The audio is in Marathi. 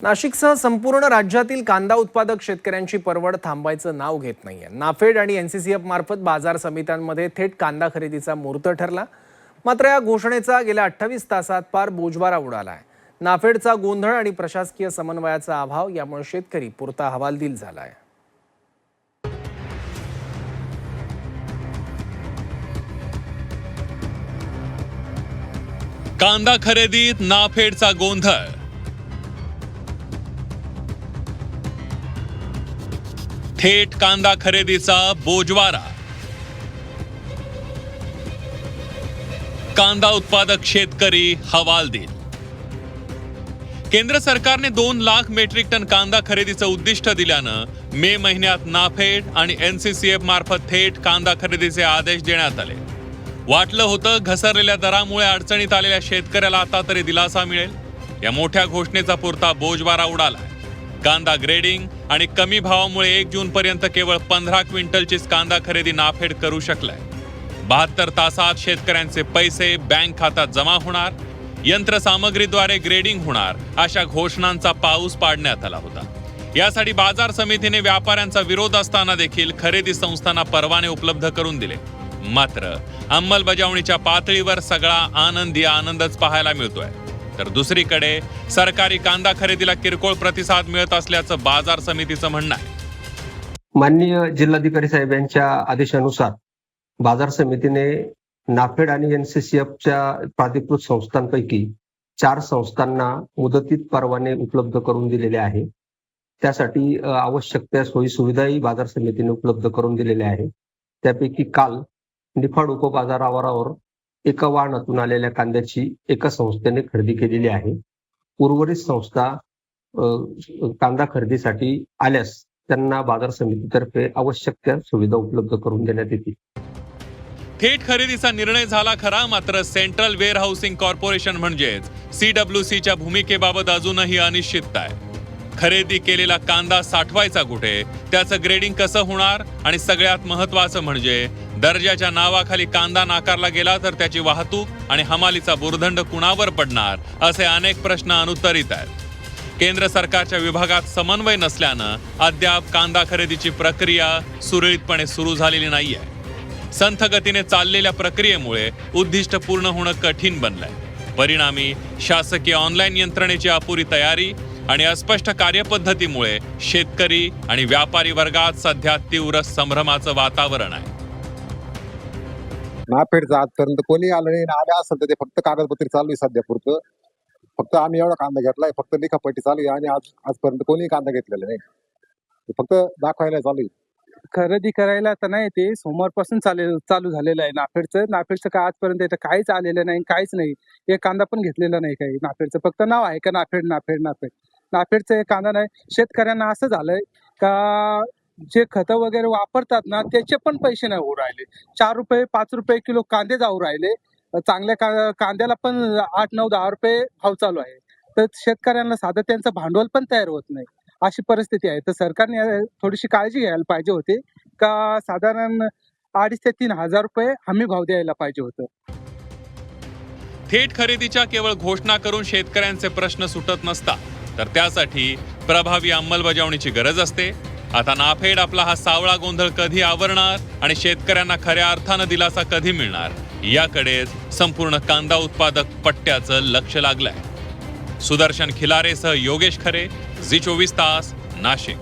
नाशिकसह संपूर्ण राज्यातील कांदा उत्पादक शेतकऱ्यांची परवड थांबायचं नाव घेत नाहीये। नाफेड आणि एनसीसीएफ मार्फत बाजार समित्यांमध्ये थेट कांदा खरेदीचा मुहूर्त ठरला। मात्र या घोषणेचा गेल्या 28 तासात पार बोजवारा उडालाय। नाफेडचा गोंधळ आणि प्रशासकीय समन्वयाचा अभाव यामुळे शेतकरी पुरता हवालदिल झालाय। कांदा खरेदीत नाफेडचा गोंधळ, थेट कांदा खरेदीचा बोजवारा। कांदा उत्पादक शेतकरी हवालदिल। केंद्र सरकारने 2 लाख मेट्रिक टन कांदा खरेदीचं उद्दिष्ट दिल्यानं मे महिन्यात नाफेड आणि एनसीसीएफ मार्फत थेट कांदा खरेदीचे आदेश देण्यात आले। वाटलं होतं घसरलेल्या दरामुळे अडचणीत आलेल्या शेतकऱ्याला आता तरी दिलासा मिळेल। या मोठ्या घोषणेचा पुरता बोजवारा उडाला। कांदा ग्रेडिंग आणि कमी भावामुळे 1 जून पर्यंत केवळ 15 क्विंटलचीच कांदा खरेदी नाफेड करू शकलाय। 72 तासात शेतकऱ्यांचे पैसे बँक खात्यात जमा होणार, यंत्रसामग्रीद्वारे ग्रेडिंग होणार अशा घोषणांचा पाऊस पाडण्यात आला होता। यासाठी बाजार समितीने व्यापाऱ्यांचा विरोध असताना देखील खरेदी संस्थांना परवाने उपलब्ध करून दिले। मात्र अंमलबजावणीच्या पातळीवर सगळा आनंदच पाहायला मिळतोय। तर दुसरीकडे सरकारी कांदा खरेदीला किरकोळ प्रतिसाद मिळत असल्याचं बाजार समितीचं म्हणणं आहे। माननीय जिल्हाधिकारी साहेब यांच्या आदेशानुसार बाजार समितीने नाफेड आणि एनसीसीएफच्या प्राधिकृत संस्थांपैकी 4 संस्थांना मुदतीत परवाने उपलब्ध करून दिलेले आहे। त्यासाठी आवश्यक त्या सोयी सुविधाही बाजार समितीने उपलब्ध करून दिलेल्या आहे। त्यापैकी काल निफाड उपबाजार आवारावर एका वाहनातून आलेल्या कांद्याची एका संस्थेने खरेदी केलेली आहे। उर्वरित संस्था कांदा खरेदीसाठी आल्यास त्यांना बाजार समितीतर्फे आवश्यक त्या सुविधा उपलब्ध करून देण्यात येतील। थेट खरेदीचा निर्णय झाला खरा, मात्र सेंट्रल वेअर हाऊसिंग कॉर्पोरेशन म्हणजेच सीडब्ल्यूसीच्या भूमिकेबाबत अजूनही अनिश्चितता आहे। खरेदी केलेला कांदा साठवायचा कुठे, त्याचं ग्रेडिंग कसं होणार आणि सगळ्यात महत्त्वाचं म्हणजे दर्जाच्या नावाखाली कांदा नाकारला गेला तर त्याची वाहतूक आणि हमालीचा भुर्दंड कुणावर पडणार, असे अनेक प्रश्न अनुत्तरित आहेत। केंद्र सरकारच्या विभागात समन्वय नसल्यानं अद्याप कांदा खरेदीची प्रक्रिया सुरळीतपणे सुरू झालेली नाहीये। संथ गतीने चाललेल्या प्रक्रियेमुळे उद्दिष्ट पूर्ण होणं कठीण बनलंय। परिणामी शासकीय ऑनलाईन यंत्रणेची अपुरी तयारी आणि अस्पष्ट कार्यपद्धतीमुळे शेतकरी आणि व्यापारी वर्गात सध्या तीव्र संभ्रमाचं वातावरण आहे। नाफेडचं आजपर्यंत कोणी आलं नाही, आले असेल तर ते फक्त कागदपत्री चालू आहे सध्या पुरतं। फक्त आम्ही एवढा कांदा घेतलाय, फक्त लिखापट्टी चालू आहे आणि आजपर्यंत कोणी कांदा घेतलेला नाही, फक्त दाखवायला चालू आहे। खरेदी करायला तर नाही, ते सोमवारपासून चालू झालेलं आहे नाफेडचं काय आजपर्यंत इथं काहीच आलेलं नाही, काहीच नाही। एक कांदा पण घेतलेला नाही काही नाफेडचं, फक्त नाव आहे का नाफेडचं एक कांदा नाही। शेतकऱ्यांना असं झालंय का जे खतं वगैरे वापरतात ना त्याचे पण पैसे नाही होऊ राहिले। 4 रुपये 5 रुपये किलो कांदे जाऊ राहिले। चांगल्या कांद्याला पण 8, 9, 10 रुपये भाव चालू आहे। तर शेतकऱ्यांना साधं त्यांचं भांडवल पण तयार होत नाही, अशी परिस्थिती आहे। तर सरकारने थोडीशी काळजी घ्यायला पाहिजे होती का साधारण 2,500 ते 3,000 रुपये हमी भाव द्यायला पाहिजे होतं। थेट खरेदीच्या केवळ घोषणा करून शेतकऱ्यांचे प्रश्न सुटत नसतात, तर त्यासाठी प्रभावी अंमलबजावणीची गरज असते। आता नाफेड आपला हा सावळा गोंधळ कधी आवरणार आणि शेतकऱ्यांना खऱ्या अर्थानं दिलासा कधी मिळणार, याकडेच संपूर्ण कांदा उत्पादक पट्ट्याचं लक्ष लागलंय। सुदर्शन खिलारेसह योगेश खरे, झी 24 तास, नाशिक।